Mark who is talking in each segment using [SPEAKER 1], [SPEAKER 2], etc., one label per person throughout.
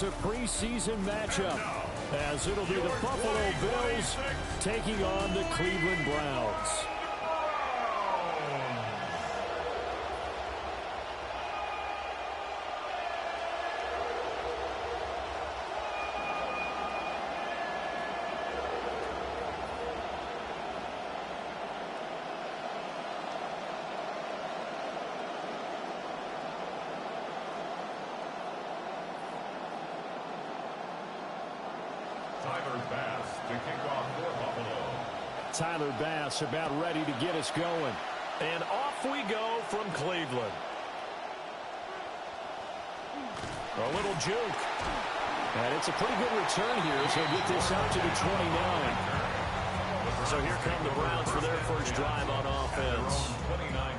[SPEAKER 1] is a preseason matchup, as it'll be the Buffalo Bills taking on the Cleveland Browns. Tyler Bass about ready to get us going.
[SPEAKER 2] And off we go from Cleveland. A little juke.
[SPEAKER 1] And it's a pretty good return here, so he'll get this up to the 29.
[SPEAKER 2] So here come the Browns for their first drive on offense.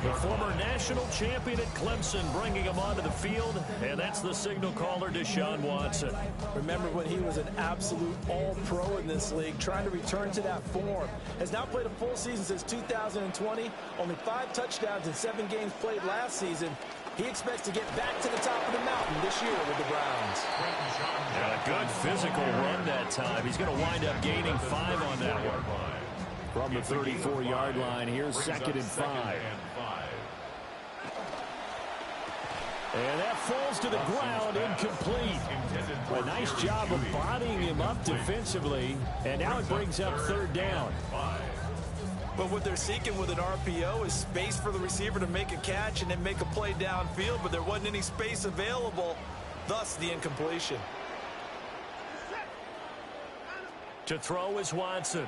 [SPEAKER 2] The former national champion at Clemson bringing him onto the field, and that's the signal caller, Deshaun Watson.
[SPEAKER 3] Remember when he was an absolute all-pro in this league, trying to return to that form. Has now played a full season since 2020, only 5 touchdowns in 7 games played last season. He expects to get back to the top of the mountain this year with the Browns.
[SPEAKER 2] And a good physical run that time. He's going to wind up gaining 5 on that one.
[SPEAKER 1] From the 34-yard line, here's 2nd and 5. And that falls to the ground, incomplete. A nice job of bodying him up defensively, and now it brings up 3rd down.
[SPEAKER 3] But what they're seeking with an RPO is space for the receiver to make a catch and then make a play downfield, but there wasn't any space available, thus the incompletion.
[SPEAKER 2] To throw is Watson.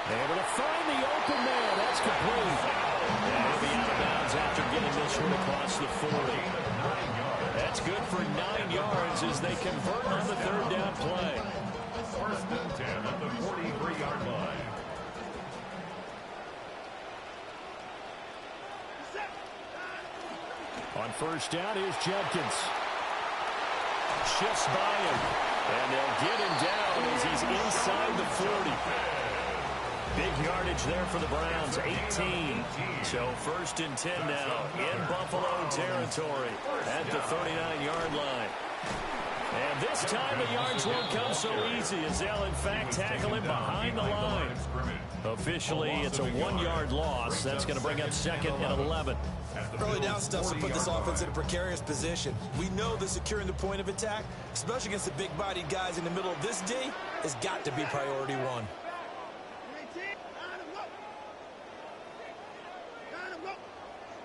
[SPEAKER 1] Able to find the open man. That's complete.
[SPEAKER 2] And he'll be out of bounds after getting this one across the 40. That's good for 9 yards as they convert on the 3rd down play.
[SPEAKER 4] 1st and 10 at the 43-yard line.
[SPEAKER 1] On 1st down, here's Jenkins.
[SPEAKER 2] Shifts by him. And they'll get him down as he's inside the 40. Big yardage there for the Browns, 18. So 1st and 10 now in Buffalo territory at the 39-yard line. And this time the yards won't come so easy as they'll in fact tackle him behind the line. Officially, it's a 1-yard loss. That's going to bring up 2nd and 11.
[SPEAKER 3] Early down stuff to put this offense in a precarious position. We know that securing the point of attack, especially against the big-bodied guys in the middle of this D, has got to be priority 1.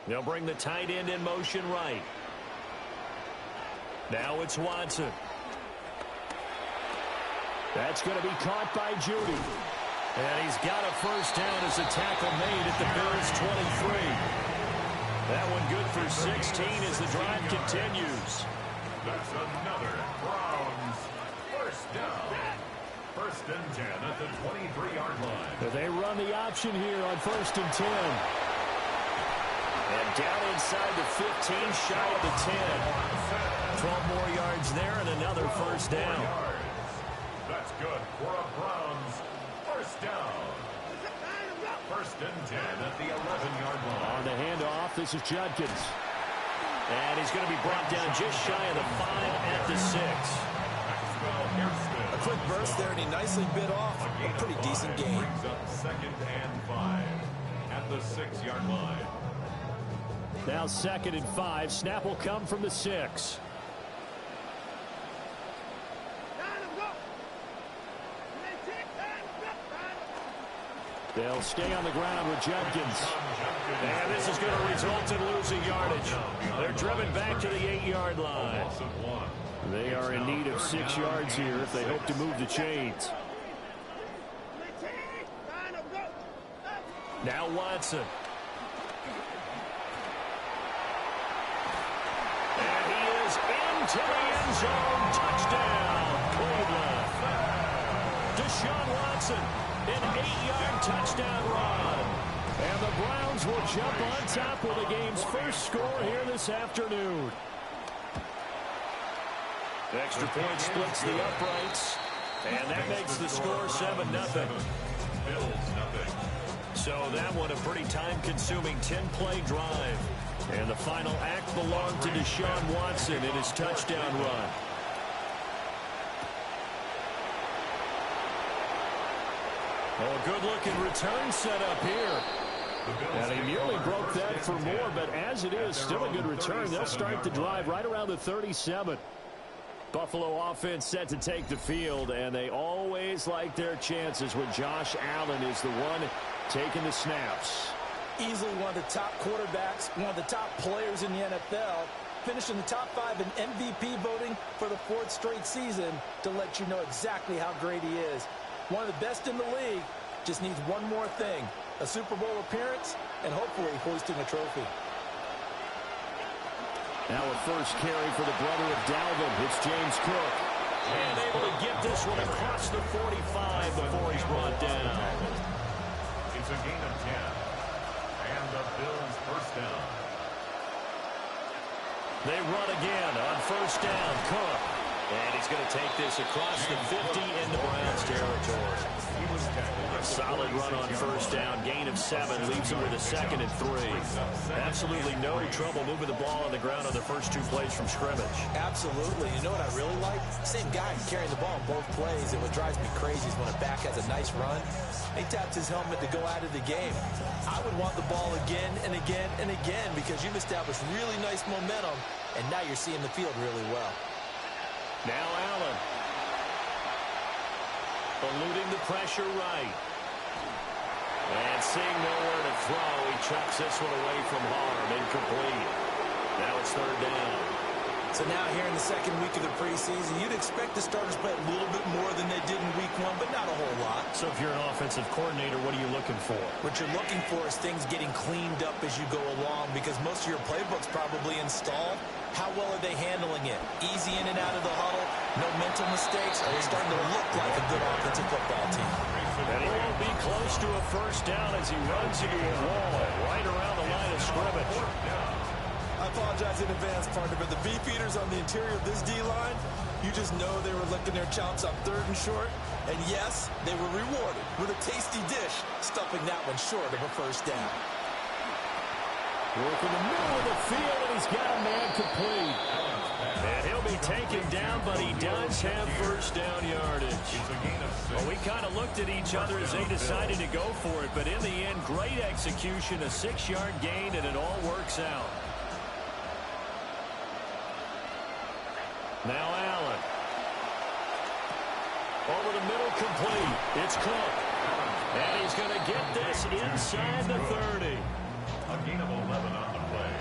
[SPEAKER 2] They'll bring the tight end in motion right. Now it's Watson.
[SPEAKER 1] That's going to be caught by Judy.
[SPEAKER 2] And he's got a 1st down as a tackle made at the Bills' 23. That one good for 16 as the drive continues.
[SPEAKER 4] That's another Browns 1st down. 1st and 10 at the 23-yard line.
[SPEAKER 1] They run the option here on 1st and 10.
[SPEAKER 2] And down inside the 15, shy of the 10. 12 more yards there and another 1st down.
[SPEAKER 4] That's good for a Browns 1st down. 1st and 10 at the 11-yard line.
[SPEAKER 1] On the handoff, this is Judkins.
[SPEAKER 2] And he's going to be brought down just shy of the 5 at the 6.
[SPEAKER 3] A quick burst there, and he nicely bit off a pretty decent game.
[SPEAKER 4] Brings up 2nd and 5 at the 6-yard line.
[SPEAKER 1] Now 2nd and 5. Snap will come from the 6. They'll stay on the ground with Jenkins.
[SPEAKER 2] And this is going to result in losing yardage. They're driven back to the 8-yard line.
[SPEAKER 1] They are in need of 6 yards here if they hope to move the chains.
[SPEAKER 2] Now Watson. And he is into the end zone. Touchdown, Cleveland. Deshaun Watson, an 8-yard touchdown run. And the Browns will jump on top with the game's first score here this afternoon. The extra point splits the uprights, and that makes the score 7-0.
[SPEAKER 4] Bills nothing.
[SPEAKER 2] So that one a pretty time-consuming 10-play drive. And the final act belonged to Deshaun Watson in his touchdown run. Oh, good-looking return set up here.
[SPEAKER 1] And he nearly broke that for more, but as it is, still a good return. They'll start the drive right around the 37. Buffalo offense set to take the field, and they always like their chances when Josh Allen is the one taking the snaps.
[SPEAKER 3] Easily one of the top quarterbacks, one of the top players in the NFL, finished in the top 5 in MVP voting for the 4th straight season to let you know exactly how great he is. One of the best in the league, just needs one more thing, a Super Bowl appearance and hopefully hoisting a trophy.
[SPEAKER 1] Now a first carry for the brother of Dalvin. It's James Cook.
[SPEAKER 2] And able to get this one across the 45 before he's brought down.
[SPEAKER 4] It's a gain of 10. And the Bills first down.
[SPEAKER 2] They run again on first down. Cook. And he's going to take this across the 50 into Browns territory. A solid run on first down. Gain of 7 leaves him with a 2nd and 3. Absolutely no trouble moving the ball on the ground on the first 2 plays from scrimmage.
[SPEAKER 3] Absolutely. You know what I really like? Same guy carrying the ball in both plays. And what drives me crazy is when a back has a nice run, he taps his helmet to go out of the game. I would want the ball again and again and again because you've established really nice momentum, and now you're seeing the field really well.
[SPEAKER 2] Now Allen. Eluding the pressure right. And seeing nowhere to throw, he chucks this one away from harm. Incomplete. Now it's 3rd down.
[SPEAKER 3] So now here in the 2nd week of the preseason, you'd expect the starters play a little bit more than they did in week 1, but not a whole lot.
[SPEAKER 2] So if you're an offensive coordinator, what are you looking for?
[SPEAKER 3] What you're looking for is things getting cleaned up as you go along because most of your playbook's probably installed. How well are they handling it? Easy in and out of the huddle, no mental mistakes. Are they starting to look like a good offensive football team?
[SPEAKER 2] And he won't be close to a first down as he runs into a wall right around the line of scrimmage.
[SPEAKER 3] I apologize in advance, partner, but the beefeaters on the interior of this D-line, you just know they were licking their chops on 3rd and short. And yes, they were rewarded with a tasty dish, stuffing that one short of a first down.
[SPEAKER 1] Work in the middle of the field, and he's got a man complete.
[SPEAKER 2] And he'll be taken down, but he does have first down yardage. Well, we kind of looked at each other as they decided to go for it, but in the end, great execution, a 6-yard gain, and it all works out. Now Allen. Over the middle, complete. It's Cook. And he's going to get this inside the 30.
[SPEAKER 4] A gain of 11 on the play.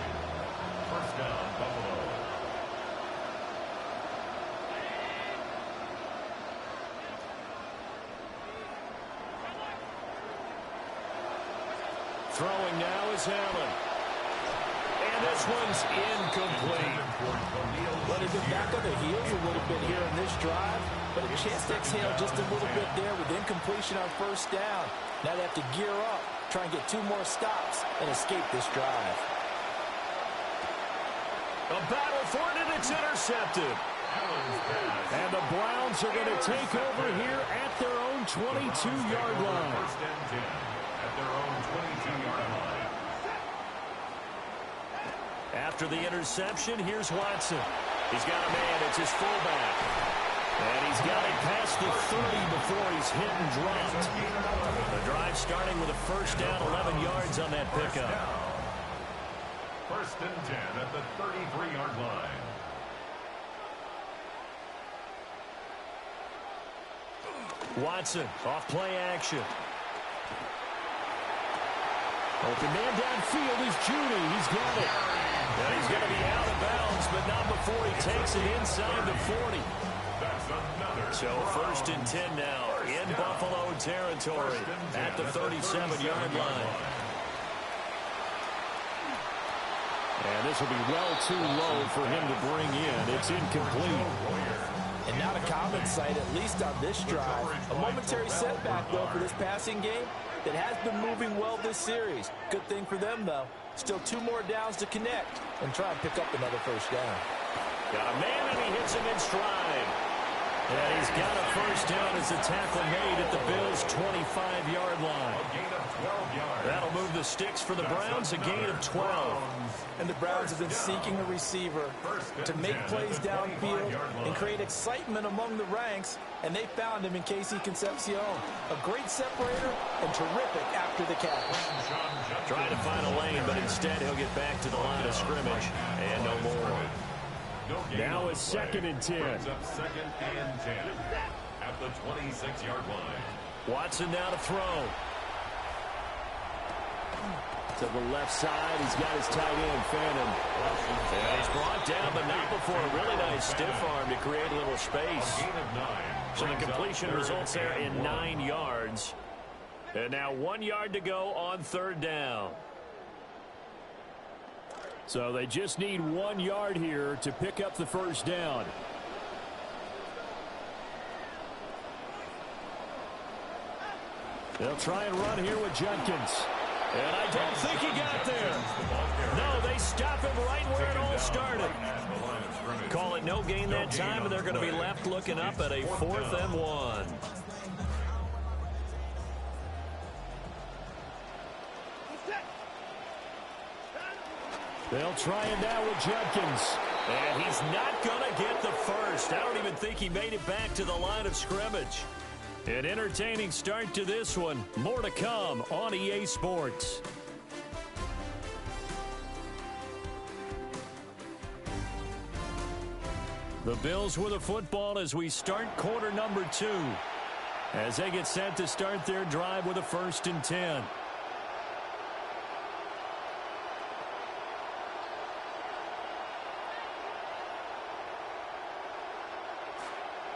[SPEAKER 4] First down, Buffalo.
[SPEAKER 2] Throwing now is Allen. And this one's incomplete.
[SPEAKER 3] Let it get back on their heels a little bit here in this drive, but a chance to exhale just a little bit there with incompletion on first down. Now they have to gear up, try and get 2 more stops and escape this drive.
[SPEAKER 2] A battle for it, and it's intercepted.
[SPEAKER 1] And the Browns are going to take over here at their own 22-yard line.
[SPEAKER 4] First and 10 at their own 22-yard line.
[SPEAKER 2] After the interception, here's Watson. He's got a man. It's his fullback. And he's got it past the 30 before he's hit and dropped. The drive starting with a first down, 11 yards on that pickup.
[SPEAKER 4] First and 10 at the 33-yard line.
[SPEAKER 2] Watson, off play action.
[SPEAKER 1] Open man downfield is Judy. He's got it.
[SPEAKER 2] And he's going to be out of bounds, but not before he takes it inside the 40.
[SPEAKER 4] That's another.
[SPEAKER 2] So first and 10 now in Buffalo territory at the 37-yard line.
[SPEAKER 1] And this will be well too low for him to bring in. It's incomplete.
[SPEAKER 3] And not a common sight, at least on this drive. A momentary setback, though, for this passing game that has been moving well this series. Good thing for them, though. Still 2 more downs to connect and try and pick up another first down.
[SPEAKER 2] Got a man, and he hits him in stride.
[SPEAKER 1] And he's got a first down as a tackle made at the Bills' 25-yard line.
[SPEAKER 4] A gain of 12 yards.
[SPEAKER 1] That'll move the sticks for the Browns, a gain of 12.
[SPEAKER 3] And the Browns have been seeking a receiver to make plays downfield and create excitement among the ranks, and they found him in Casey Concepcion. A great separator and terrific after the catch.
[SPEAKER 1] Trying to find a lane, but instead he'll get back to the line of scrimmage and no more. Now it's 2nd and 10.
[SPEAKER 4] Brings up 2nd and 10 at the 26-yard line.
[SPEAKER 1] Watson now to throw. To the left side, he's got his tight end, Fannin. And he's brought down, but not before a really nice stiff arm to create a little space.
[SPEAKER 4] A gain of 9.
[SPEAKER 1] So the completion results there in 9 yards. And now 1 yard to go on 3rd down. So they just need 1 yard here to pick up the first down. They'll try and run here with Jenkins. And I don't think he got there. No, they stop him right where it all started. Call it no gain that time, and they're going to be left looking up at a 4th and 1. They'll try it now with Jenkins. And he's not going to get the first. I don't even think he made it back to the line of scrimmage. An entertaining start to this one. More to come on EA Sports. The Bills with the football as we start quarter number 2. As they get set to start their drive with a 1st and 10.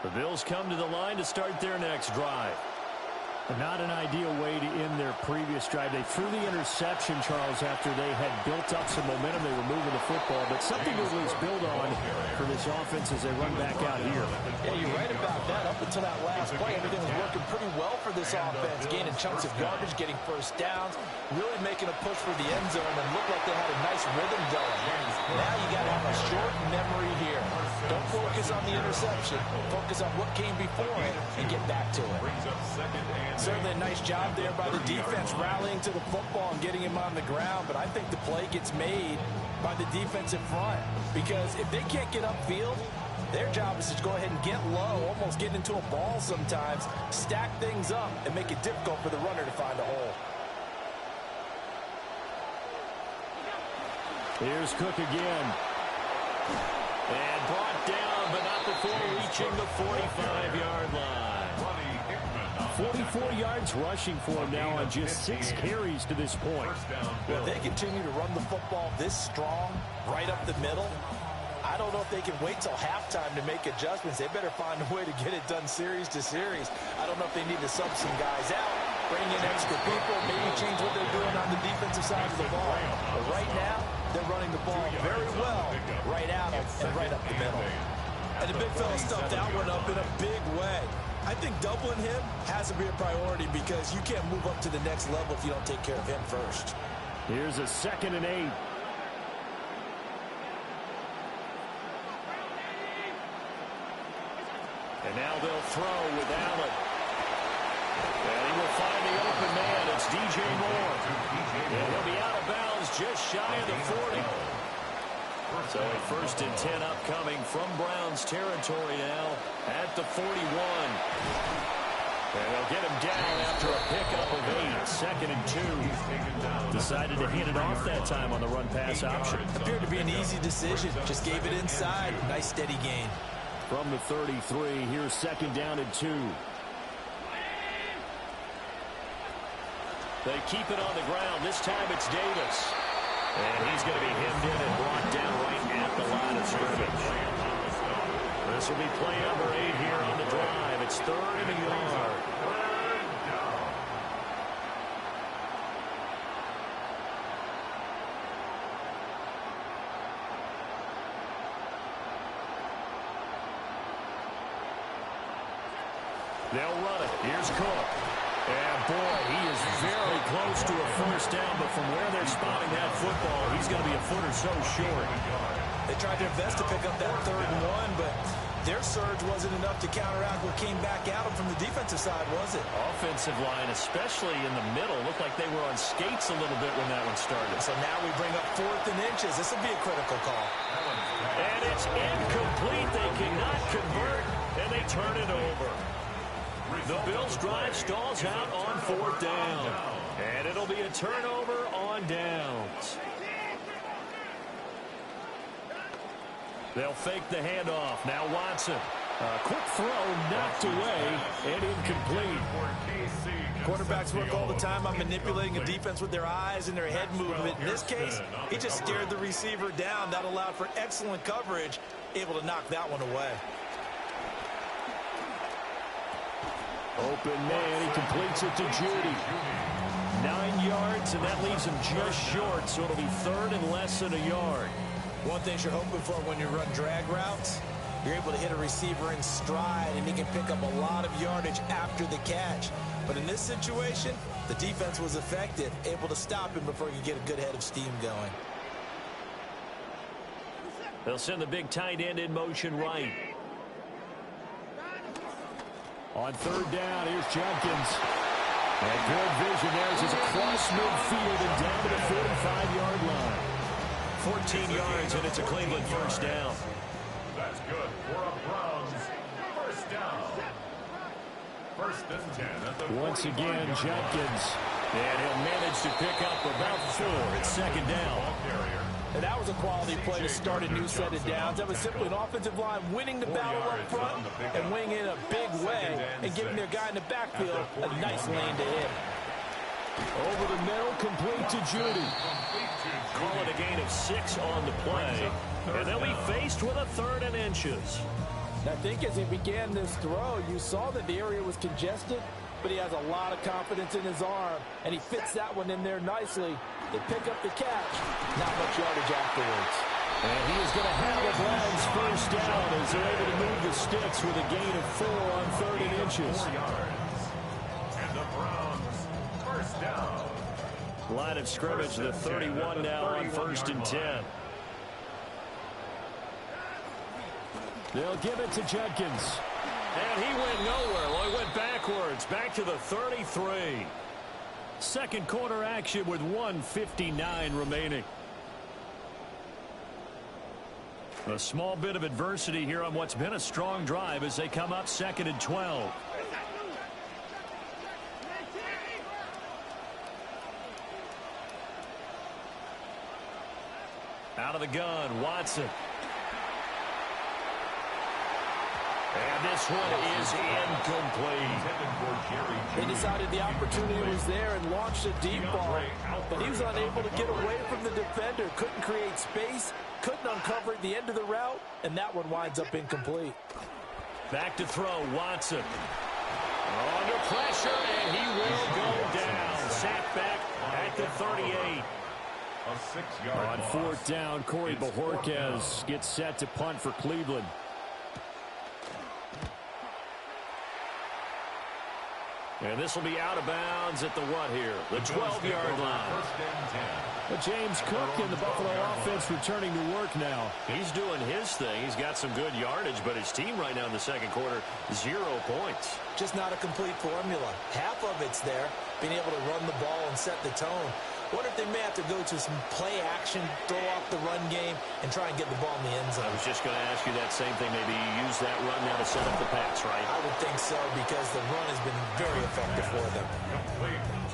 [SPEAKER 1] The Bills come to the line to start their next drive. Not an ideal way to end their previous drive. They threw the interception, Charles, after they had built up some momentum. They were moving the football, but something to at least build on for this offense as they run back out here.
[SPEAKER 3] Yeah, you're right about that. Up until that last play, everything was working pretty well for this offense, gaining chunks of yardage, getting first downs, really making a push for the end zone, and looked like they had a nice rhythm going. Now you got to have a short memory here. Don't focus on the interception. Focus on what came before it and get back to it. Certainly a nice job there by the defense rallying to the football and getting him on the ground, but I think the play gets made by the defensive front because if they can't get upfield, their job is to go ahead and get low, almost get into a ball sometimes, stack things up, and make it difficult for the runner to find a hole.
[SPEAKER 1] Here's Cook again. And brought down, but not before reaching the 45-yard line. 44 yards rushing for him now on just 6 carries to this point.
[SPEAKER 3] Well, they continue to run the football this strong, right up the middle. I don't know if they can wait till halftime to make adjustments. They better find a way to get it done series to series. I don't know if they need to sub some guys out, bring in extra people, maybe change what they're doing on the defensive side of the ball. But right now, they're running the ball very well right out and right up the middle. And the big fella stuffed that one up in a big way. I think doubling him has to be a priority because you can't move up to the next level if you don't take care of him first.
[SPEAKER 1] Here's a 2nd and 8. And now they'll throw with Allen. And he will find the open man. It's DJ Moore. And he'll be out of bounds just shy of the 40. So a 1st and 10 upcoming from Browns territory now at the 41. And they'll get him down after a pickup of 8. 2nd and 2. Decided to hand it off that time on the run-pass option.
[SPEAKER 3] Appeared to be an easy decision. Just gave it inside. Nice steady gain.
[SPEAKER 1] From the 33, here's 2nd down and 2. They keep it on the ground. This time it's Davis. And he's going to be hemmed in and brought down right at the line of scrimmage. This will be play number 8 here on the drive. It's 3rd and a yard. They'll run it. Here's Cook. And, boy, he is very close to a first down, but from where they're spotting that football, he's going to be a foot or so short.
[SPEAKER 3] They tried their best to pick up that 3rd and 1, but their surge wasn't enough to counteract what came back at them from the defensive side, was it?
[SPEAKER 2] Offensive line, especially in the middle, looked like they were on skates a little bit when that one started.
[SPEAKER 3] So now we bring up 4th and inches. This will be a critical call.
[SPEAKER 2] And it's incomplete. They cannot convert, and they turn it over. The Bills' drive stalls out on 4th down. And it'll be a turnover on downs. They'll fake the handoff. Now Watson.
[SPEAKER 1] Quick throw knocked away and incomplete.
[SPEAKER 3] Quarterbacks work all the time on manipulating a defense with their eyes and their head movement. In this case, he just stared the receiver down. That allowed for excellent coverage, able to knock that one away.
[SPEAKER 1] Open man, he completes it to Judy.
[SPEAKER 2] 9 yards, and that leaves him just short, so it'll be 3rd and less than a yard.
[SPEAKER 3] One thing you're hoping for when you run drag routes, you're able to hit a receiver in stride, and he can pick up a lot of yardage after the catch. But in this situation, the defense was effective, able to stop him before he could get a good head of steam going.
[SPEAKER 2] They'll send the big tight end in motion right.
[SPEAKER 1] On 3rd down, here's Jenkins. And good vision there as he's across midfield and down to the 45-yard line.
[SPEAKER 2] 14 yards, and it's a Cleveland 1st down.
[SPEAKER 4] That's good for a Browns 1st down. 1st and 10 at the
[SPEAKER 1] Once again, Jenkins.
[SPEAKER 2] And he'll manage to pick up about 4. It's 2nd down.
[SPEAKER 3] And that was a quality play to start a new set of downs. That was simply an offensive line winning the battle up front and winning in a big way and giving their guy in the backfield a nice lane to hit.
[SPEAKER 1] Over the middle, complete to Judy.
[SPEAKER 2] Call it a gain of 6 on the play. And they'll be faced with a 3rd and inches.
[SPEAKER 3] I think as he began this throw, you saw that the area was congested, but he has a lot of confidence in his arm, and he fits that one in there nicely. They pick up the catch. Not much yardage afterwards.
[SPEAKER 1] And he is going to have the Browns 1st down as they're able to move the sticks with a gain of 4 on 3rd and inches.
[SPEAKER 4] 4 yards. And the Browns 1st down.
[SPEAKER 2] Line of scrimmage, the 31 now on 1st and 10.
[SPEAKER 1] They'll give it to Jenkins.
[SPEAKER 2] And he went nowhere. Well, he went backwards, back to the 33.
[SPEAKER 1] Second quarter action with 1:59 remaining.
[SPEAKER 2] A small bit of adversity here on what's been a strong drive as they come up 2nd and 12. Out of the gun, Watson. And this one is incomplete.
[SPEAKER 3] They decided the opportunity was there and launched a deep ball, but he was unable to get away from the defender, couldn't create space, couldn't uncover at the end of the route, and that one winds up incomplete.
[SPEAKER 2] Back to throw, Watson. Under pressure, and he will go down. Sacked back at the 38.
[SPEAKER 1] On 4th down, Corey Bojorquez gets set to punt for Cleveland.
[SPEAKER 2] And this will be out of bounds at the what here? The 12-yard line.
[SPEAKER 1] But James Cook and the Buffalo offense returning to work now.
[SPEAKER 2] He's doing his thing. He's got some good yardage, but his team right now in the 2nd quarter, 0 points.
[SPEAKER 3] Just not a complete formula. Half of it's there, being able to run the ball and set the tone. Wonder if they may have to go to some play action, throw off the run game, and try and get the ball in the end zone.
[SPEAKER 2] I was just going to ask you that same thing. Maybe use that run now to set up the pass, right?
[SPEAKER 3] I would think so, because the run has been very effective for them.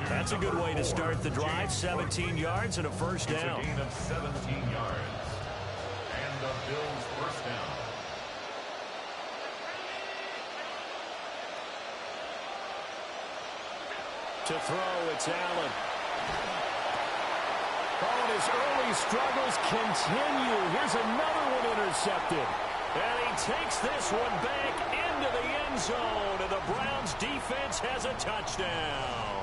[SPEAKER 2] That's a good way to start the drive. 17 yards and a 1st down.
[SPEAKER 4] It's a gain of 17 yards. And the Bills 1st down.
[SPEAKER 2] To throw, it's Allen.
[SPEAKER 1] Oh, and his early struggles continue. Here's another one intercepted.
[SPEAKER 2] And he takes this one back into the end zone, and the Browns defense has a touchdown.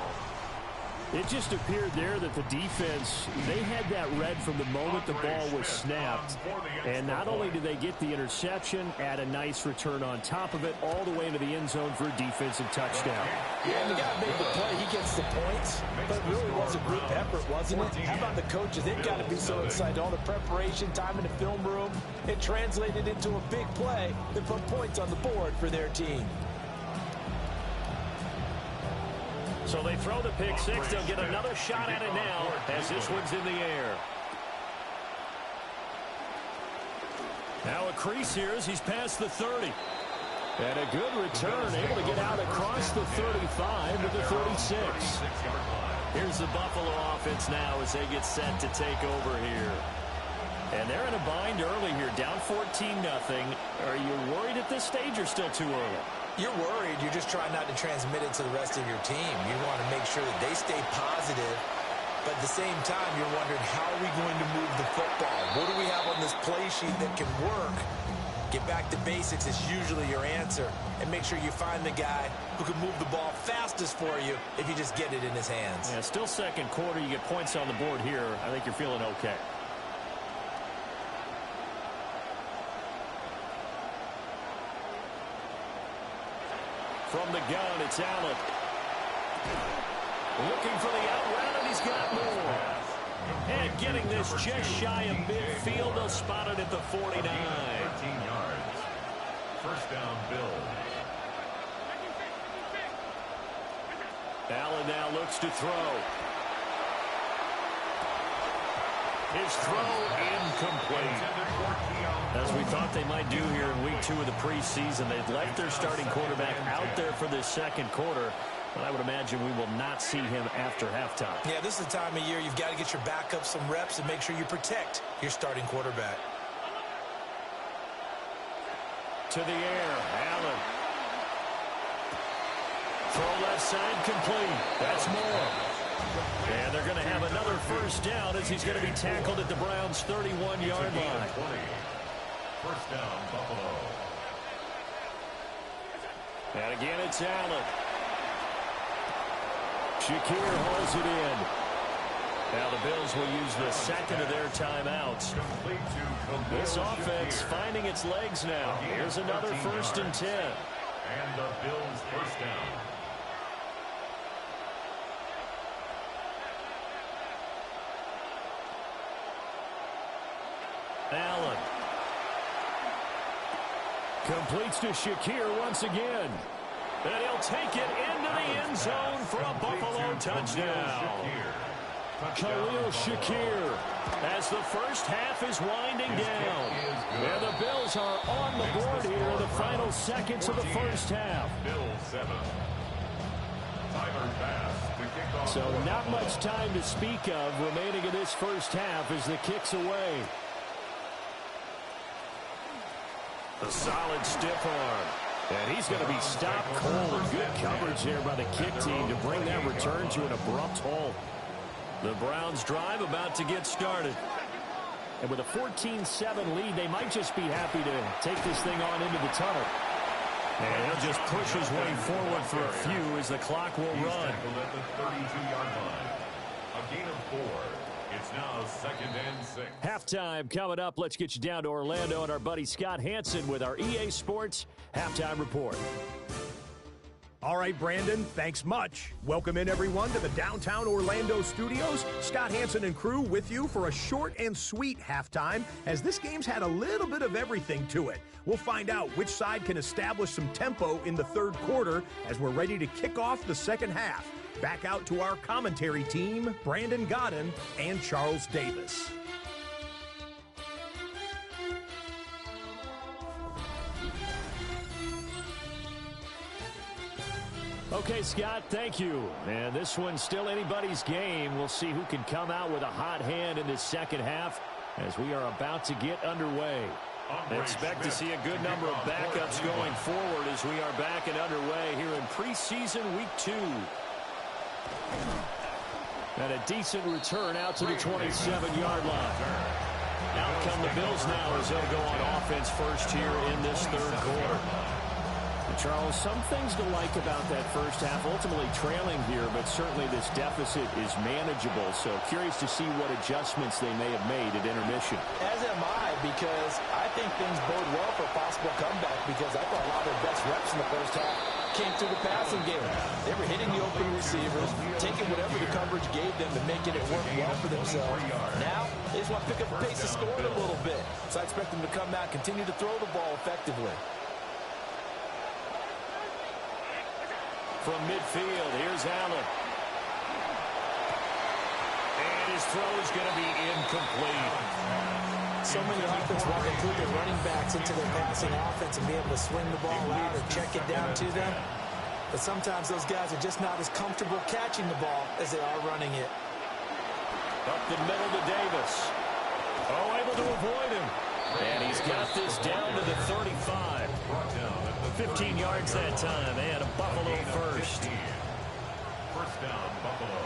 [SPEAKER 1] It just appeared there that the defense, they had that read from the moment the ball was snapped. And not only did they get the interception, add a nice return on top of it, all the way into the end zone for a defensive touchdown.
[SPEAKER 3] Yeah, and the guy made the play. He gets the points. But it really was a group effort, wasn't it? How about the coaches? They've got to be so excited. All the preparation, time in the film room, it translated into a big play that put points on the board for their team.
[SPEAKER 1] So they throw the pick six. They'll get another shot at it now as this one's in the air. Now a crease here as he's past the 30. And a good return, able to get out across the 35 to the 36. Here's the Buffalo offense now as they get set to take over here. And they're in a bind early here, down 14-0. Are you worried at this stage or still too early?
[SPEAKER 3] You're worried. You're just trying not to transmit it to the rest of your team. You want to make sure that they stay positive, but at the same time, you're wondering, how are we going to move the football? What do we have on this play sheet that can work? Get back to basics is usually your answer, and make sure you find the guy who can move the ball fastest for you if you just get it in his hands.
[SPEAKER 1] Yeah, still second quarter. You get points on the board here. I think you're feeling okay. From the gun, it's Allen. Looking for the out route, and he's got more. And getting this just shy of midfield. They'll spot it at the 49.
[SPEAKER 4] 13 yards. First down, Bills.
[SPEAKER 1] Allen now looks to throw. His throw incomplete. As we thought they might do here in week 2 of the preseason, they've left their starting quarterback out there for this second quarter. But I would imagine we will not see him after halftime.
[SPEAKER 3] Yeah, this is the time of year you've got to get your backup some reps and make sure you protect your starting quarterback.
[SPEAKER 1] To the air, Allen. Throw left side complete. That's more. And they're going to have another first down as he's going to be tackled at the Browns' 31-yard line.
[SPEAKER 4] First down, Buffalo.
[SPEAKER 1] And again, it's Allen. Shakir holds it in. Now the Bills will use the second of their timeouts. This offense finding its legs now. Here's another 1st and 10.
[SPEAKER 4] And the Bills' first down.
[SPEAKER 1] Allen. Completes to Shakir once again. And he'll take it into the end zone for a Buffalo touchdown. Khalil Shakir as the first half is winding down. And the Bills are on the board here in the final seconds of the first half.
[SPEAKER 4] Bills 7. Tyler Bass to kick off.
[SPEAKER 1] So not much time to speak of remaining in this first half as the kick's away. A solid stiff arm. And he's going to be stopped cold. Good coverage there by the kick team to bring that return to an abrupt halt. The Browns drive about to get started. And with a 14-7 lead, they might just be happy to take this thing on into the tunnel. And he'll just push his way forward for a few as the clock will run.
[SPEAKER 4] At the 32-yard line. A gain of 4. It's now 2nd and 6.
[SPEAKER 1] Halftime coming up. Let's get you down to Orlando and our buddy Scott Hansen with our EA Sports Halftime Report.
[SPEAKER 5] All right, Brandon, thanks much. Welcome in, everyone, to the downtown Orlando studios. Scott Hansen and crew with you for a short and sweet halftime, as this game's had a little bit of everything to it. We'll find out which side can establish some tempo in the third quarter as we're ready to kick off the second half. Back out to our commentary team, Brandon Godden and Charles Davis.
[SPEAKER 1] Okay, Scott, thank you. And this one's still anybody's game. We'll see who can come out with a hot hand in this second half as we are about to get underway. Expect to see a good number of backups going forward as we are back and underway here in preseason week 2. And a decent return out to the 27-yard line. Out come the Bills now as they'll go on offense first here in this third quarter. Charles, some things to like about that first half. Ultimately trailing here, but certainly this deficit is manageable. So curious to see what adjustments they may have made at intermission.
[SPEAKER 3] As am I, because I think things bode well for a possible comeback, because I thought a lot of their best reps in the first half came through the passing game. They were hitting the open receivers, taking whatever the coverage gave them and making it work well for themselves. Now, they just want to pick up the pace of scoring a little bit. So I expect them to come out, continue to throw the ball effectively.
[SPEAKER 1] From midfield, here's Allen. And his throw is going to be incomplete.
[SPEAKER 3] So many offenses want to include their running backs into their passing offense and be able to swing the ball out or check it down to them. But sometimes those guys are just not as comfortable catching the ball as they are running it.
[SPEAKER 1] Up the middle to Davis. Oh, able to avoid him. And he's got this down to the 35. 15 yards that time, and a Buffalo first.
[SPEAKER 4] First down, Buffalo.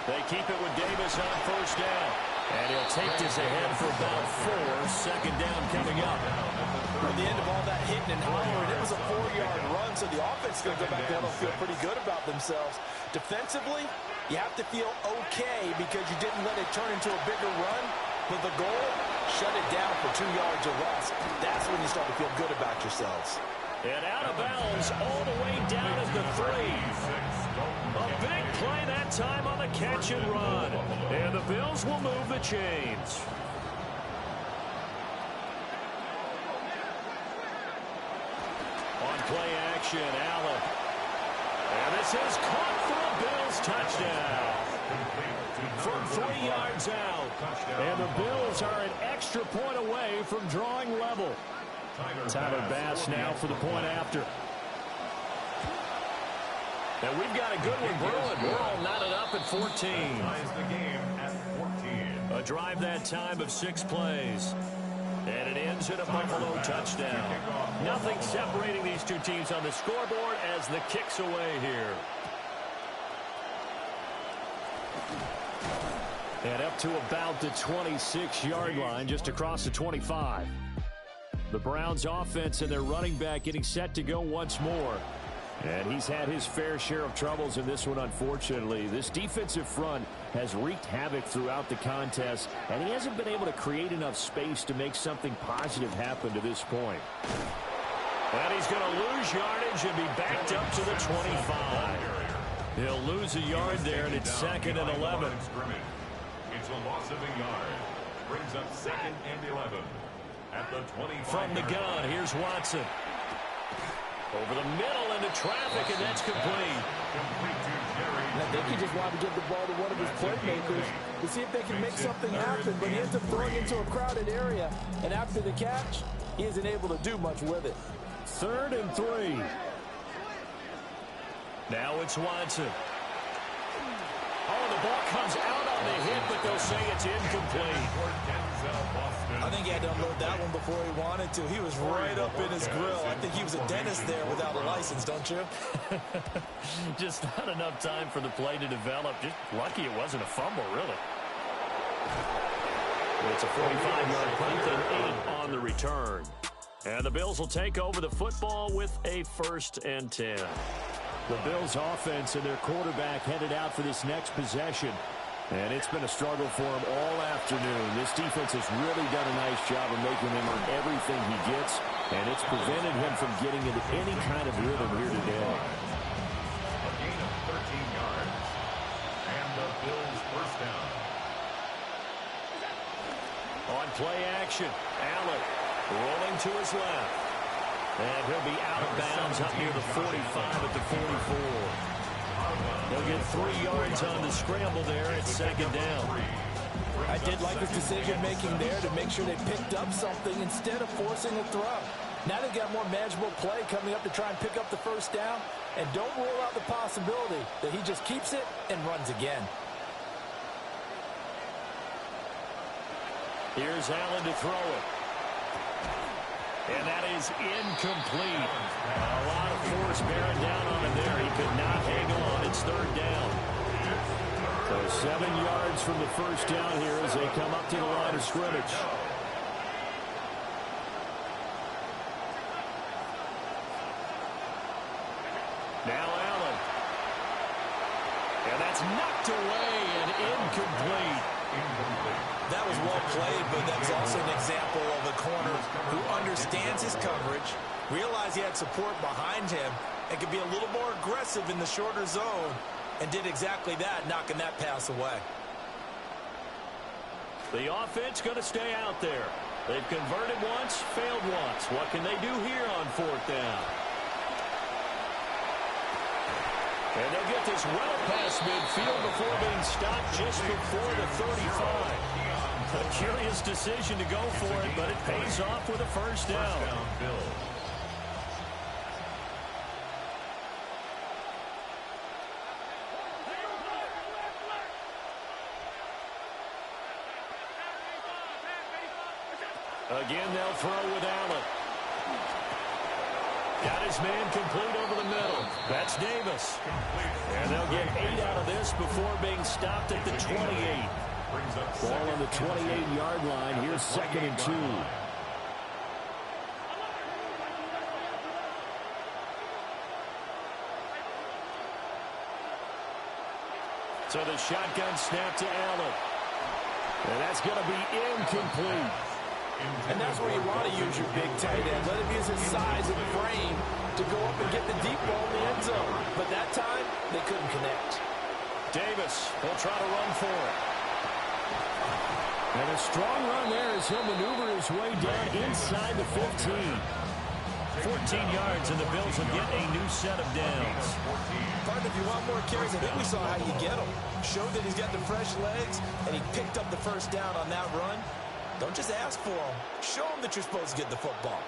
[SPEAKER 1] They keep it with Davis on first down. And he'll take this ahead for about 4. Second down coming up.
[SPEAKER 3] At the end of all that hitting and hollering, it was a 4-yard run, so the offense is going to go back there and feel pretty good about themselves. Defensively, you have to feel okay because you didn't let it turn into a bigger run. But the goal, shut it down for 2 yards or less. That's when you start to feel good about yourselves.
[SPEAKER 1] And out of bounds all the way down at the 3. A big play that time on the catch and run. And the Bills will move the chains. On play action, Allen. And this is caught for a Bills touchdown. From 3 yards out. And the Bills are an extra point away from drawing level. Tyler Bass now for the point after. And we've got a good one brewing. We're all knotted up at 14. A drive that time of 6 plays. And it ends in a Buffalo touchdown. Nothing separating these two teams on the scoreboard as the kick's away here. And up to about the 26-yard line, just across the 25. The Browns offense and their running back getting set to go once more. And he's had his fair share of troubles in this one, unfortunately. This defensive front has wreaked havoc throughout the contest, and he hasn't been able to create enough space to make something positive happen to this point. And he's going to lose yardage and be backed up to the 25. He'll lose a yard there, and it's 2nd and 11.
[SPEAKER 4] It's a loss of a yard. Brings up 2nd and 11. At the 25.
[SPEAKER 1] From the gun, here's Watson. Over the middle into traffic, and that's complete.
[SPEAKER 3] And I think he just wanted to give the ball to one of his playmakers to see if they can make something happen, but he ends up throwing into a crowded area, and after the catch, he isn't able to do much with it.
[SPEAKER 1] 3rd and 3. Now it's Watson. Oh, the ball comes out on the hit, but they'll say it's incomplete.
[SPEAKER 3] I think he had to unload that one before he wanted to. He was right up in his grill. I think he was a dentist there without a license, don't you?
[SPEAKER 1] Just not enough time for the play to develop. Just lucky it wasn't a fumble, really. It's a 45-yard punt and 8 on the return. And the Bills will take over the football with a 1st and 10. The Bills offense and their quarterback headed out for this next possession. And it's been a struggle for him all afternoon. This defense has really done a nice job of making him earn everything he gets, and it's prevented him from getting into any kind of rhythm here today.
[SPEAKER 4] A gain of 13 yards. And the Bills first down.
[SPEAKER 1] On play action, Allen rolling to his left. And he'll be out of bounds up near the 45 at the 44. They'll get 3 yards on the scramble there at 2nd down.
[SPEAKER 3] I did like his decision-making there to make sure they picked up something instead of forcing a throw. Now they've got more manageable play coming up to try and pick up the 1st down. And don't rule out the possibility that he just keeps it and runs again.
[SPEAKER 1] Here's Allen to throw it. And that is incomplete. A lot of force bearing down on him there. He could not hang on. It's 3rd down. So 7 yards from the first down here as they come up to the line of scrimmage. Now Allen. And that's knocked away and incomplete.
[SPEAKER 3] That was well played, but that's also an example of a corner who understands his coverage, realized he had support behind him, and could be a little more aggressive in the shorter zone, and did exactly that, knocking that pass away.
[SPEAKER 1] The offense going to stay out there. They've converted once, failed once. What can they do here on 4th down? And they'll get this well past midfield before being stopped just before the 35. A curious decision to go for it, but it pays off with a first down. Again, they'll throw with Allen. Got his man complete over the middle. That's Davis. And they'll get 8 out of this before being stopped at the 28. Ball on the 28-yard line. Here's 2nd and 2. So the shotgun snap to Allen. And that's going to be incomplete.
[SPEAKER 3] And that's where you want to use your big tight end. Let him use his size and frame to go up and get the deep ball in the end zone. But that time, they couldn't connect.
[SPEAKER 1] Davis will try to run for it. And a strong run there as he'll maneuver his way down inside the 15. 14 yards, and the Bills will get a new set of downs.
[SPEAKER 3] Partner, if you want more carries, I think we saw how you get him. Showed that he's got the fresh legs, and he picked up the first down on that run. Don't just ask for him. Show him that you're supposed to get the football.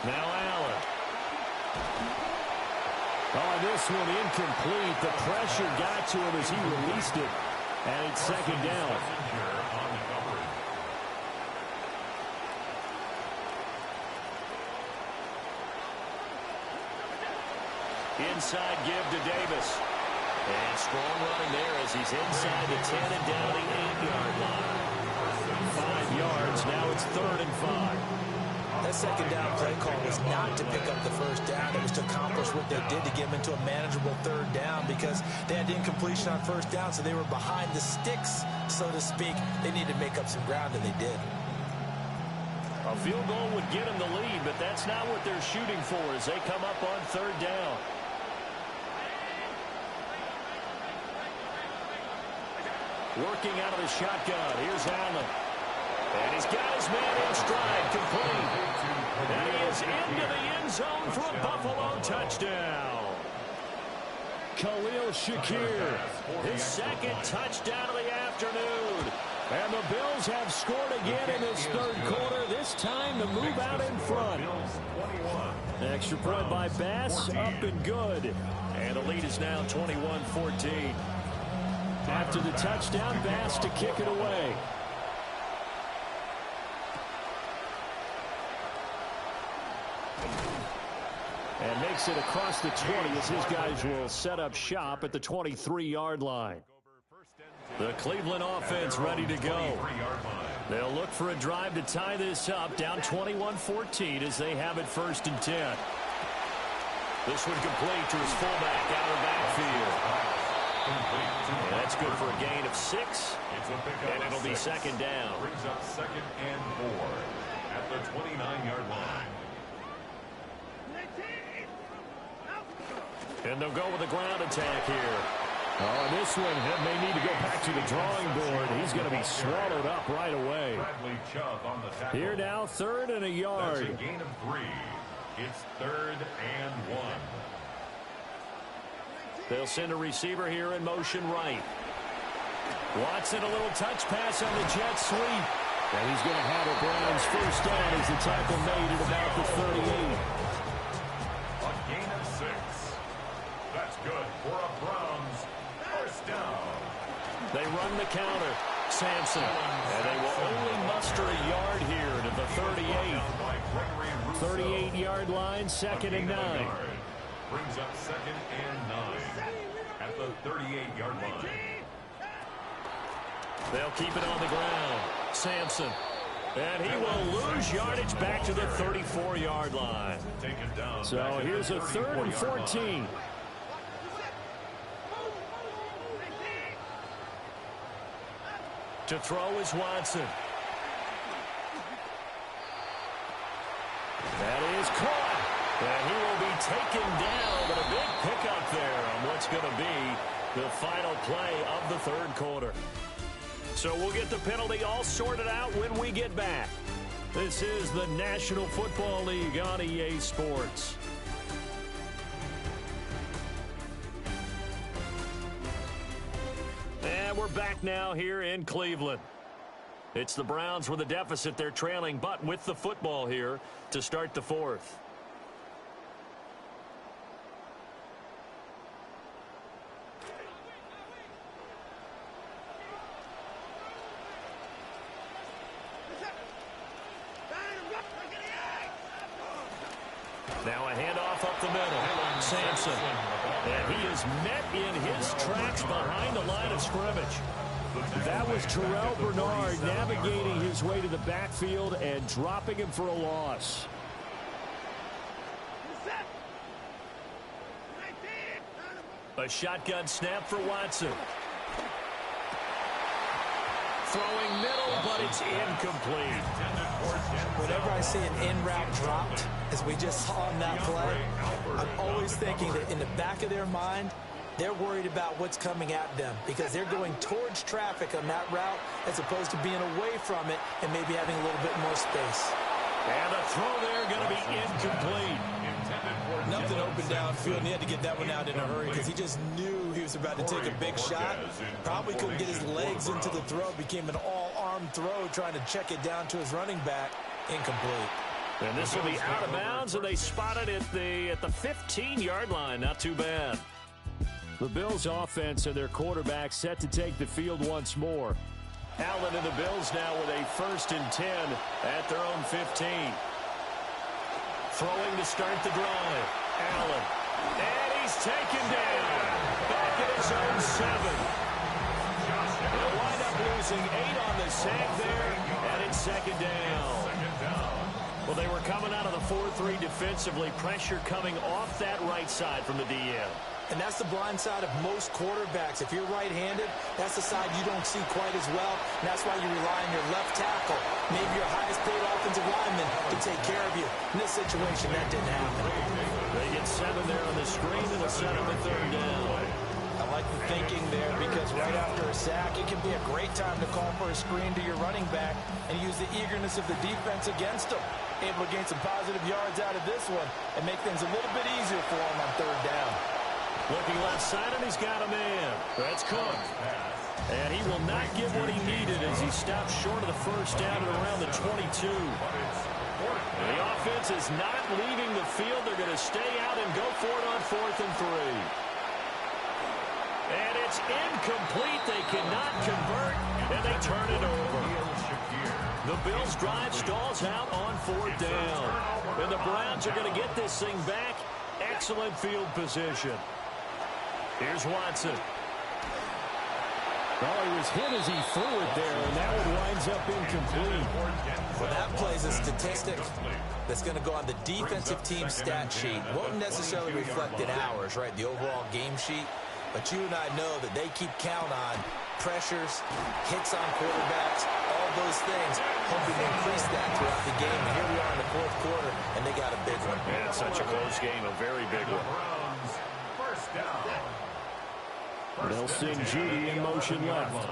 [SPEAKER 1] Now Allen. Oh, this one incomplete. The pressure got to him as he released it. And it's 2nd down. Inside give to Davis. And strong running there as he's inside the 10 and down the 8-yard line. 5 yards. Now it's 3rd and 5.
[SPEAKER 3] That 2nd down play call was not to pick up the first down. It was to accomplish what they did to get them into a manageable 3rd down because they had incompletion on 1st down, so they were behind the sticks, so to speak. They needed to make up some ground, and they did.
[SPEAKER 1] A field goal would get them the lead, but that's not what they're shooting for as they come up on 3rd down. Working out of the shotgun. Here's Allen. And he's got his man in stride, complete. And he is into the end zone for a Buffalo touchdown. Khalil Shakir, his 2nd touchdown of the afternoon. And the Bills have scored again in this 3rd quarter, this time to move out in front. Extra point by Bass, up and good. And the lead is now 21-14. After the touchdown, Bass to kick it away. And makes it across the 20 as his guys will set up shop at the 23-yard line. The Cleveland offense ready to go. They'll look for a drive to tie this up, down 21-14 as they have it 1st and 10. This one complete to his fullback out of backfield. And that's good for a gain of 6, and it'll be 2nd down.
[SPEAKER 4] Brings up 2nd and 4 at the 29-yard line.
[SPEAKER 1] And they'll go with a ground attack here. Oh, this one may need to go back to the drawing board. He's going to be swallowed up right away. Here now, 3rd and a yard.
[SPEAKER 4] That's a gain of 3. It's 3rd and 1.
[SPEAKER 1] They'll send a receiver here in motion right. Watson, a little touch pass on the jet sweep. And he's going to have a Browns first down as the tackle made at about the 38.
[SPEAKER 4] A gain of 6. That's good for a Browns first down.
[SPEAKER 1] They run the counter. Sampson. And they will only muster a yard here to the 38. 38-yard line, 2nd and 9.
[SPEAKER 4] Brings up 2nd and 9 at the 38-yard line.
[SPEAKER 1] They'll keep it on the ground. Sampson. And he will lose yardage back to the 34-yard line. So here's a 3rd and 14. To throw is Watson. That is caught. And he will be taken down, but a big pickup there on what's going to be the final play of the 3rd quarter. So we'll get the penalty all sorted out when we get back. This is the National Football League on EA Sports. And we're back now here in Cleveland. It's the Browns with a deficit. They're trailing, but with the football here to start the 4th. Now a handoff up the middle. Sampson. And he is met in his tracks behind the line of scrimmage. That was Terrell Bernard navigating his way to the backfield and dropping him for a loss. A shotgun snap for Watson. Throwing middle, but it's incomplete.
[SPEAKER 3] Whenever I see an in-route dropped, as we just saw in that play, I'm always thinking that in the back of their mind, they're worried about what's coming at them because they're going towards traffic on that route as opposed to being away from it and maybe having a little bit more space.
[SPEAKER 1] And the throw there going to be incomplete.
[SPEAKER 3] Nothing open downfield, and he had to get that one out in a hurry because he just knew he was about to take a big shot. Probably couldn't get his legs into the throw. Became an all-arm throw trying to check it down to his running back. Incomplete.
[SPEAKER 1] And this will be out of bounds, and they spot it at the 15-yard line. Not too bad. The Bills' offense and their quarterback set to take the field once more. Allen and the Bills now with a 1st and 10 at their own 15. Throwing to start the drive. Allen. And he's taken down. Back at his own 7. They'll wind up losing 8 on the sack there, and it's 2nd down. Well, they were coming out of the 4-3 defensively. Pressure coming off that right side from the DM.
[SPEAKER 3] And that's the blind side of most quarterbacks. If you're right-handed, that's the side you don't see quite as well. And that's why you rely on your left tackle, maybe your highest-paid offensive lineman, to take care of you. In this situation, that didn't happen.
[SPEAKER 1] They get 7 there on the screen, and it'll set up a 3rd down.
[SPEAKER 3] I like the thinking there because right after a sack, it can be a great time to call for a screen to your running back and use the eagerness of the defense against them. Able to gain some positive yards out of this one and make things a little bit easier for him on 3rd down.
[SPEAKER 1] Looking left side, and he's got a man. That's Cook. And he will not get what he needed as he stops short of the 1st down at around the 22. And the offense is not leaving the field. They're going to stay out and go for it on 4th and 3. And it's incomplete. They cannot convert, and they turn it over. The Bills' drive stalls out on 4th down. And the Browns are going to get this thing back. Excellent field position. Here's Watson. Well, he was hit as he threw it there, and that one winds up incomplete.
[SPEAKER 3] Well, that plays a statistic that's going to go on the defensive team stat sheet. Won't necessarily reflect in ours, right, the overall game sheet. But you and I know that they keep count on pressures, hits on quarterbacks, all those things, hoping to increase that throughout the game. And here we are in the 4th quarter, and they got a big one.
[SPEAKER 1] Yeah, it's such a close game, a very big one. They'll send Judy in motion left.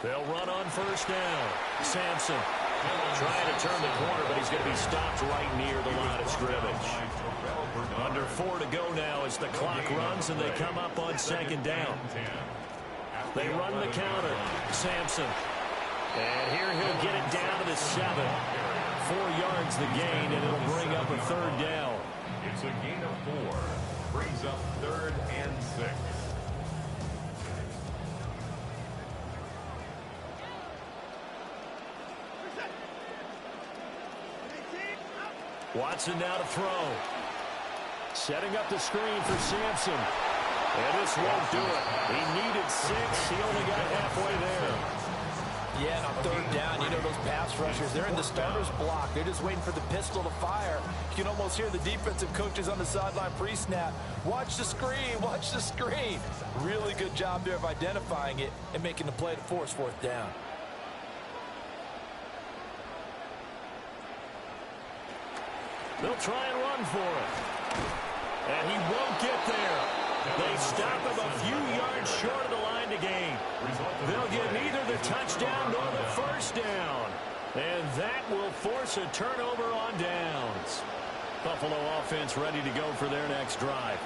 [SPEAKER 1] They'll run on 1st down. Sampson trying to turn the corner, but he's going to be stopped right near the line of scrimmage. Under 4 to go now as the clock runs, and they come up on 2nd down. They run the counter. Sampson. And here he'll get it down to the 7. 4 yards the gain, and it'll bring up a 3rd down.
[SPEAKER 4] It's a gain of 4. Brings up 3rd and 6.
[SPEAKER 1] Watson now to throw. Setting up the screen for Sampson. And this won't do it. He needed 6. He only got halfway there.
[SPEAKER 3] Yeah, and on third down, you know those pass rushers, they're in the starter's block. They're just waiting for the pistol to fire. You can almost hear the defensive coaches on the sideline pre-snap. Watch the screen, watch the screen. Really good job there of identifying it and making the play to force fourth down.
[SPEAKER 1] They'll try and run for it. And he won't get there. They stop him a few yards short of the line to gain. They'll get neither the touchdown nor the first down. And that will force a turnover on downs. Buffalo offense ready to go for their next drive.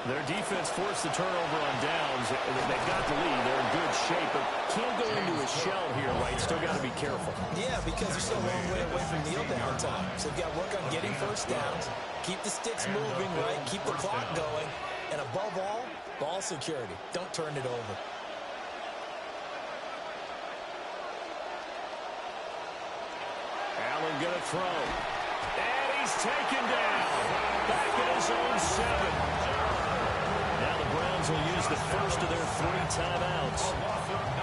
[SPEAKER 1] Their defense forced the turnover on downs. They've got the lead. They're in good shape, but can't go into a shell here, right? Still got to be careful.
[SPEAKER 3] Yeah, because they're still a long way away from kneel down time. So they've got to work on getting first downs, keep the sticks moving, right? Keep the clock going. And above all, ball security. Don't turn it over.
[SPEAKER 1] Allen going to throw. And he's taken down. Back at his own 7. Now the Browns will use the first of their 3 timeouts.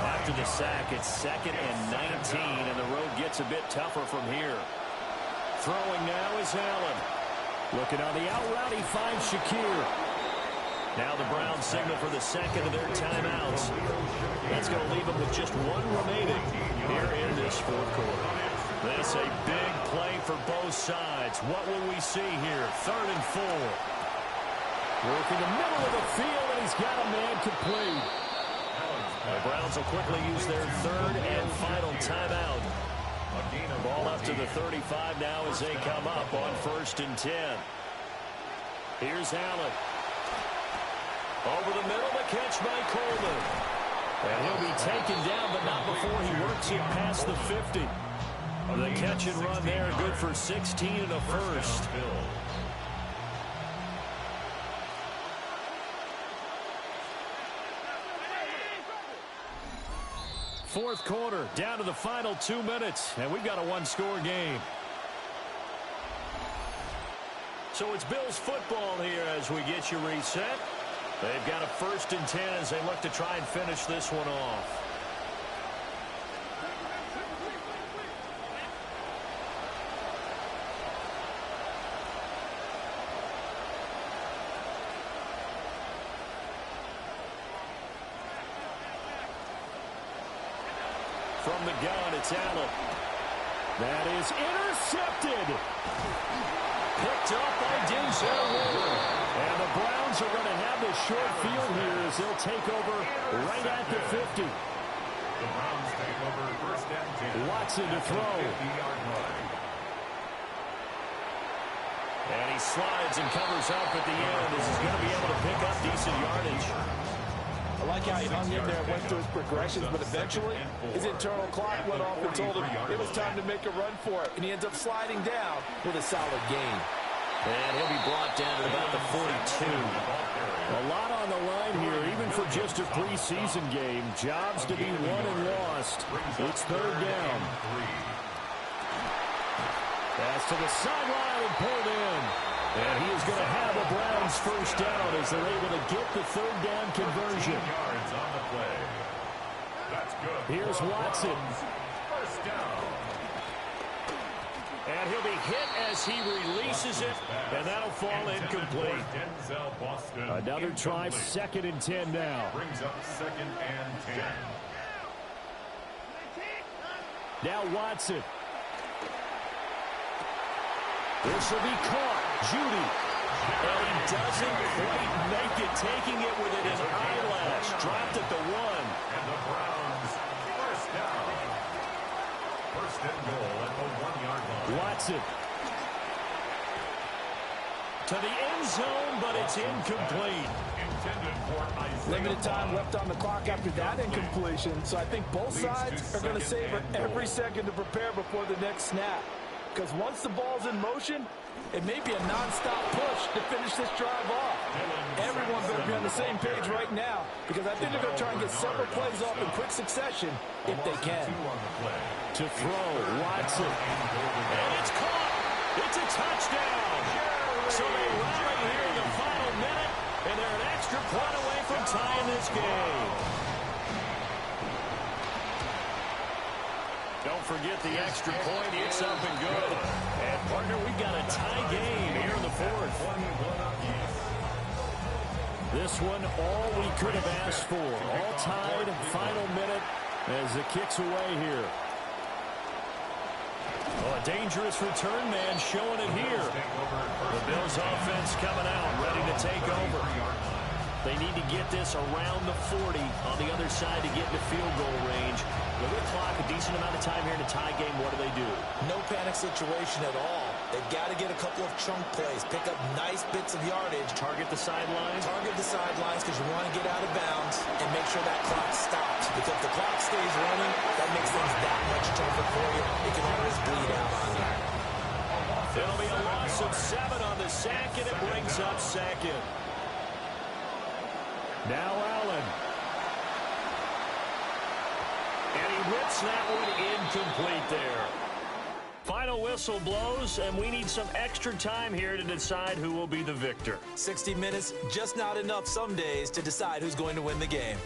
[SPEAKER 1] After the sack, it's 2nd and 19, and the road gets a bit tougher from here. Throwing now is Allen. Looking on the out route, he finds Shakir. Now the Browns signal for the second of their timeouts. That's going to leave them with just 1 remaining here in this fourth quarter. This a big play for both sides. What will we see here? 3rd and 4. Working the middle of the field, and he's got a man complete. The Browns will quickly use their 3rd and final timeout. Ball up to the 35 now as they come up on 1st and 10. Here's Allen. Over the middle, the catch by Coleman. And he'll be taken down, but not before he works it past the 50. The catch and run there, good for 16 and a first. Fourth quarter, down to the final 2 minutes, and we've got a 1-score game. So it's Bills football here as we get you reset. They've got a 1st and 10 as they look to try and finish this one off. From the gun, it's Allen. That is intercepted. Picked up by Denzel Ward. And the Browns are going to have the short field here as they'll take over right at the 50.
[SPEAKER 4] The Browns take over 1st and 10.
[SPEAKER 1] Watson to throw. And he slides and covers up at the end as he's going to be able to pick up decent yardage.
[SPEAKER 3] I like how he hung in there and went through his progressions, but eventually his internal clock went off and told him it was time to make a run for it. And he ends up sliding down with a solid gain.
[SPEAKER 1] And he'll be brought down at about the 42. A lot on the line here, even for just a preseason game. Jobs to be won and lost. It's 3rd down. Pass to the sideline and pulled in. And he is going to have a Browns first down as they're able to get the 3rd down conversion.
[SPEAKER 4] Yards on the play. That's good.
[SPEAKER 1] Here's Watson.
[SPEAKER 4] First down.
[SPEAKER 1] And he'll be hit as he releases it, and that'll fall incomplete. Another try, 2nd and 10 now.
[SPEAKER 4] Brings up 2nd and 10.
[SPEAKER 1] Now Watson. This will be caught. Judy. And he doesn't quite make it, taking it within an eyelash. Dropped at the 1.
[SPEAKER 4] And the Browns, first down. 1st and goal at the 1-yard line.
[SPEAKER 1] Watson. To the end zone, but it's incomplete.
[SPEAKER 4] Intended for Isaiah.
[SPEAKER 3] Limited time left on the clock after that incompletion, so I think both sides are going to savor every second to prepare before the next snap. Because once the ball's in motion, it may be a non-stop push to finish this drive off. Everyone better be on the same page right now, because I think they're going to try and get several plays off in quick succession if they can.
[SPEAKER 1] To throw, Watson. And it's caught. It's a touchdown. So they rally here in the final minute, and they're an extra point away from tying this game. Don't forget the extra point. It's up and good. And, partner, we've got a tie game here in the fourth. This one, all we could have asked for. All tied, final minute as the kick's away here. Oh, a dangerous return man showing it here. The Bills offense coming out, ready to take over. They need to get this around the 40 on the other side to get into field goal range. With the clock, a decent amount of time here in a tie game, what do?
[SPEAKER 3] No panic situation at all. They've got to get a couple of chunk plays, pick up nice bits of yardage.
[SPEAKER 1] Target the sidelines?
[SPEAKER 3] Target the sidelines because you want to get out of bounds and make sure that clock stops. Because if the clock stays running, that makes things that much tougher for you. It can always bleed out on you.
[SPEAKER 1] It'll be a loss of 7 on the sack, and it brings up second. Now Allen. And he rips that one incomplete there. Final whistle blows, and we need some extra time here to decide who will be the victor.
[SPEAKER 3] 60 minutes, just not enough some days to decide who's going to win the game.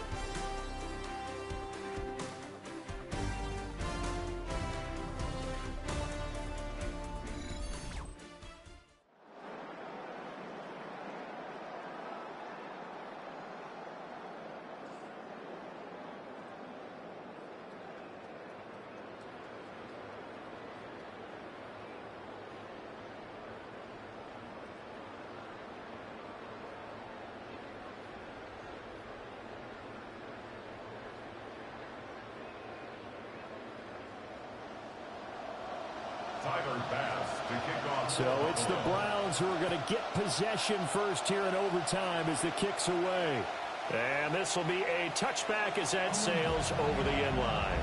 [SPEAKER 1] So it's the Browns who are going to get possession first here in overtime as the kick's away. And this will be a touchback as that sails over the end line.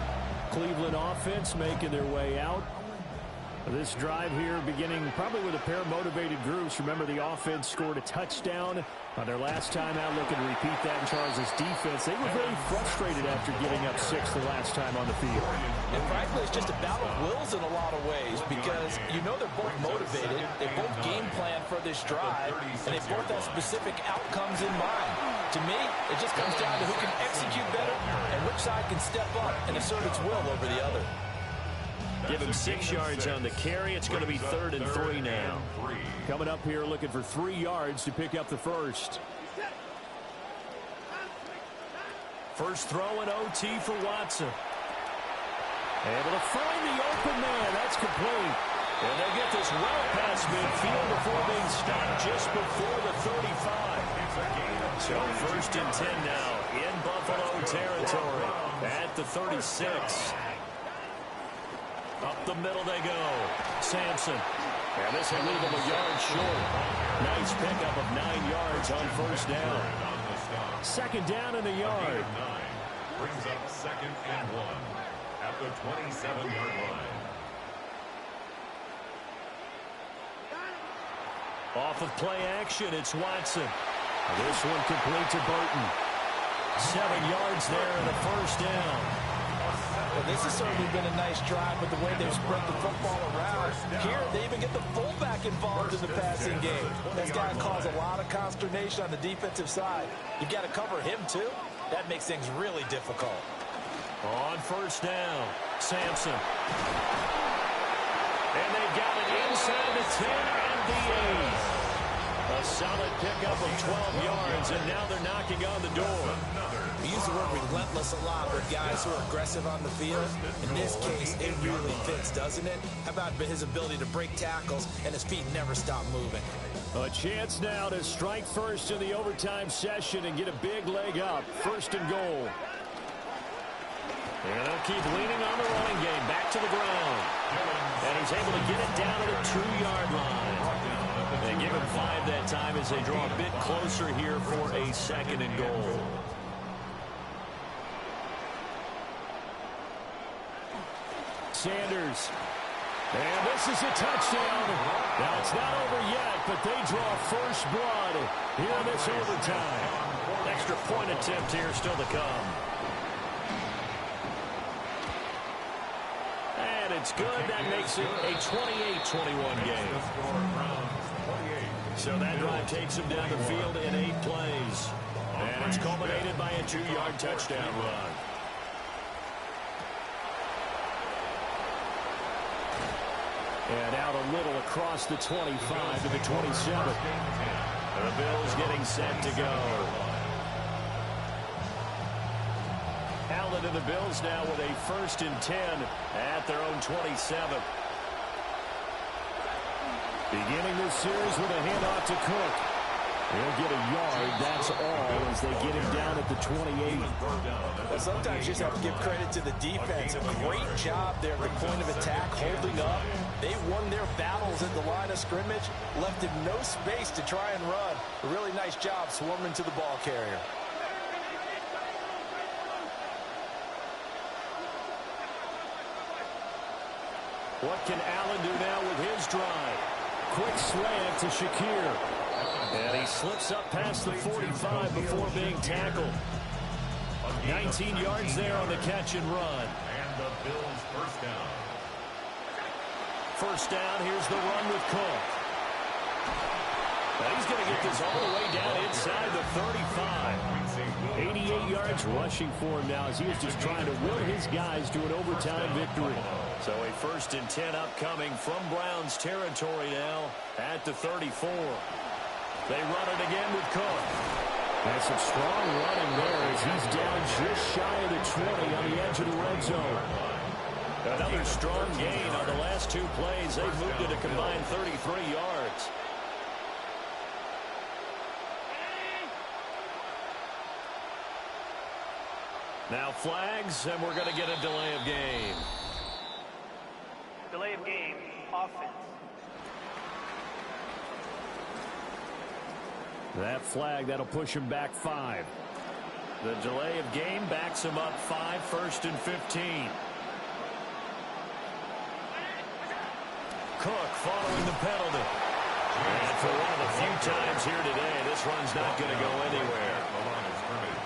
[SPEAKER 1] Cleveland offense making their way out. This drive here beginning probably with a pair of motivated groups. Remember, the offense scored a touchdown on their last time out, looking to repeat that in Charles' defense. They were very frustrated after giving up 6 the last time on the field.
[SPEAKER 3] And frankly, it's just a battle of wills in a lot of ways because you know they're both motivated. They both game plan for this drive, and they both have specific outcomes in mind. To me, it just comes down to who can execute better and which side can step up and assert its will over the other.
[SPEAKER 1] Give him 6 yards on the carry. It's going to be 3rd and 3 now. Coming up here looking for 3 yards to pick up the first. First throw in OT for Watson. Able to find the open man. That's complete. And they get this well past midfield before being stopped just before the 35. So 1st and 10 now in Buffalo territory at the 36. Up the middle they go. Sampson. And this will leave him a yard short. Nice pickup of 9 yards on first down. 2nd down in a yard.
[SPEAKER 4] Brings up 2nd and 1 at the 27-yard line.
[SPEAKER 1] Off of play action, it's Watson. This one complete to Burton. 7 yards there and a first down.
[SPEAKER 3] Well, this has certainly been a nice drive with the way they've spread the football around. Here, they even get the fullback involved in the passing game. That's got to cause a lot of consternation on the defensive side. You've got to cover him, too. That makes things really difficult.
[SPEAKER 1] On first down, Sampson. And they got it inside the 10 and the 8. A solid pickup of 12 yards, and now they're knocking on the door.
[SPEAKER 3] We use the word relentless a lot with guys who are aggressive on the field. In this case, it really fits, doesn't it? How about his ability to break tackles and his feet never stop moving?
[SPEAKER 1] A chance now to strike first in the overtime session and get a big leg up. 1st and goal. And they'll keep leaning on the running game. Back to the ground. And he's able to get it down to the 2-yard line. They give him 5 that time as they draw a bit closer here for a 2nd and goal. Sanders. And this is a touchdown. Now, it's not over yet, but they draw first blood here in this overtime. Extra point attempt here still to come. And
[SPEAKER 2] it's good. That makes it a 28-21 game. So that drive takes him down the field in 8 plays. And it's culminated by a 2-yard touchdown run.
[SPEAKER 1] And out a little across the 25 to the 27.
[SPEAKER 2] The Bills getting set to go. Allen and the Bills now with a 1st and 10 at their own 27.
[SPEAKER 1] Beginning this series with a handoff to Cook. He'll get a yard, that's all, as they get him down at the 28.
[SPEAKER 3] Well, sometimes you just have to give credit to the defense. A great job there at the point of attack, holding up. They won their battles at the line of scrimmage, left him no space to try and run. A really nice job swarming to the ball carrier.
[SPEAKER 1] What can Allen do now with his drive? Quick slant to Shakir.
[SPEAKER 2] And he slips up past the 45 before being tackled. 19 yards there on the catch and run.
[SPEAKER 4] And the Bills first down.
[SPEAKER 2] First down, here's the run with Cook. Now he's going to get this all the way down inside the 35.
[SPEAKER 1] 88 yards rushing for him now as he is just trying to will his guys to an overtime victory.
[SPEAKER 2] So a 1st and 10 upcoming from Browns territory now at the 34. They run it again with Cook.
[SPEAKER 1] That's some strong running there as he's down just shy of the 20 on the edge of the red zone.
[SPEAKER 2] Another strong gain on the last 2 plays. They've moved it a combined 33 yards. Now flags, and we're going to get a delay of game.
[SPEAKER 6] Delay of game, offense.
[SPEAKER 1] That flag, that'll push him back 5.
[SPEAKER 2] The delay of game backs him up 5, 1st and 15. Cook following the penalty. And for one of the few times here today, this run's not going to go anywhere.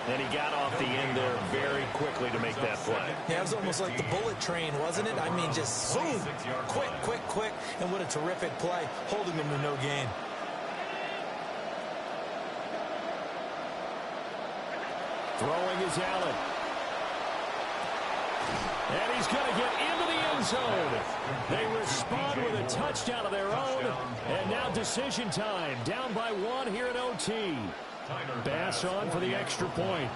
[SPEAKER 2] And he got off the end there very quickly to make that play.
[SPEAKER 3] Yeah, it was almost like the bullet train, wasn't it? I mean, just boom, quick, and what a terrific play, holding them to no gain.
[SPEAKER 1] Throwing is Allen. And he's going to get into the end zone. They respond with a touchdown of their own. And now decision time. Down by 1 here in OT. Bass on for the extra point.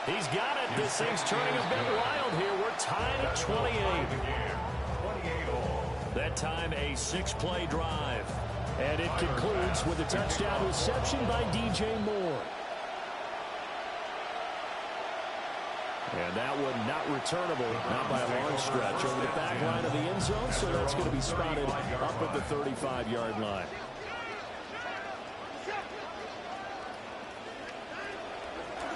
[SPEAKER 2] He's got it. This thing's turning a bit wild here. We're tied at 28. That time a 6-play drive.
[SPEAKER 1] And it concludes with a touchdown reception by DJ Moore. And that one not returnable, not by a long stretch, over the back line of the end zone, so that's going to be spotted up at the 35-yard line.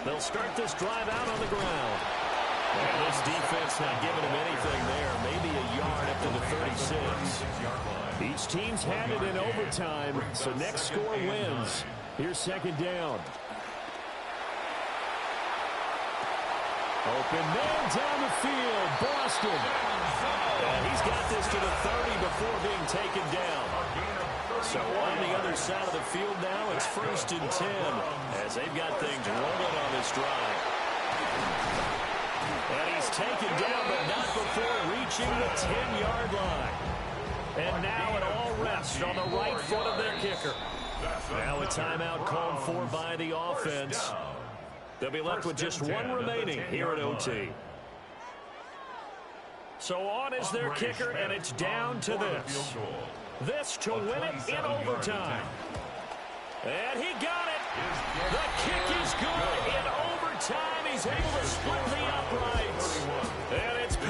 [SPEAKER 2] They'll start this drive out on the ground. And this defense not giving him anything there. Maybe a yard up to the 36.
[SPEAKER 1] Each team's had it in overtime, so next score wins. Here's 2nd down. Open man down the field, Boston.
[SPEAKER 2] And he's got this to the 30 before being taken down. So on the other side of the field now, it's 1st and 10 as they've got things rolling on this drive. And he's taken down, but not before reaching the 10-yard line. And now it all rests on the right foot of their kicker. Now a timeout called for by the offense. They'll be left with just 1 remaining here at OT. So on is their kicker, and it's down to this. This to win it in overtime. And he got it. The kick is good in overtime. He's able to split the uprights. And it's